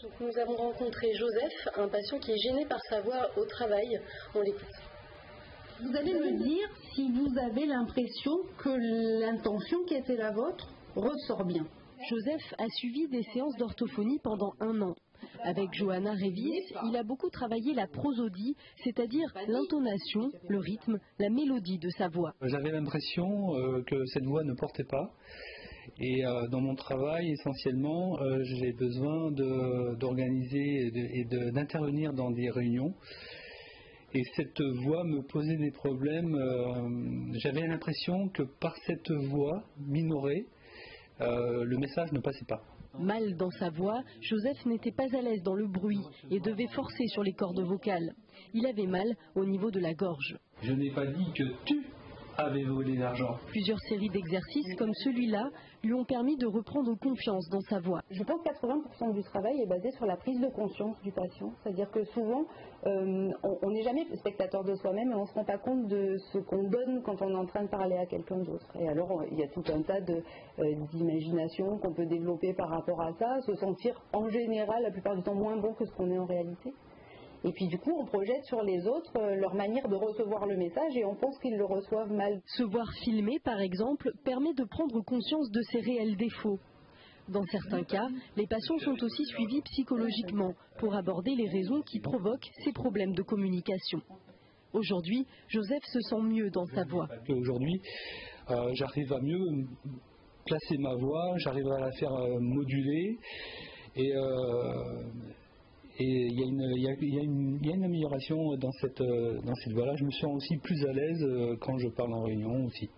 Donc, nous avons rencontré Joseph, un patient qui est gêné par sa voix au travail. On l'écoute. Vous allez me dire si vous avez l'impression que l'intention qui était la vôtre ressort bien. Joseph a suivi des séances d'orthophonie pendant 1 an. Avec Johanna Révis, il a beaucoup travaillé la prosodie, c'est-à-dire l'intonation, le rythme, la mélodie de sa voix. J'avais l'impression que cette voix ne portait pas. Et dans mon travail, essentiellement, j'ai besoin d'organiser et d'intervenir dans des réunions. Et cette voix me posait des problèmes. J'avais l'impression que par cette voix minorée, le message ne passait pas. Mal dans sa voix, Joseph n'était pas à l'aise dans le bruit et devait forcer sur les cordes vocales. Il avait mal au niveau de la gorge. Je n'ai pas dit que tu avais volé l'argent. Plusieurs séries d'exercices comme celui-là lui ont permis de reprendre confiance dans sa voix. Je pense que 80% du travail est basé sur la prise de conscience du patient. C'est-à-dire que souvent, on n'est jamais spectateur de soi-même et on ne se rend pas compte de ce qu'on donne quand on est en train de parler à quelqu'un d'autre. Et alors, il y a tout un tas d'imagination qu'on peut développer par rapport à ça, se sentir en général, la plupart du temps, moins bon que ce qu'on est en réalité. Et puis du coup, on projette sur les autres leur manière de recevoir le message et on pense qu'ils le reçoivent mal. Se voir filmer, par exemple, permet de prendre conscience de ses réels défauts. Dans certains cas, les patients sont aussi suivis psychologiquement pour aborder les raisons qui provoquent ces problèmes de communication. Aujourd'hui, Joseph se sent mieux dans sa voix. Aujourd'hui, j'arrive à mieux placer ma voix, j'arrive à la faire moduler et il y a une amélioration dans cette voie-là. Je me sens aussi plus à l'aise quand je parle en réunion aussi.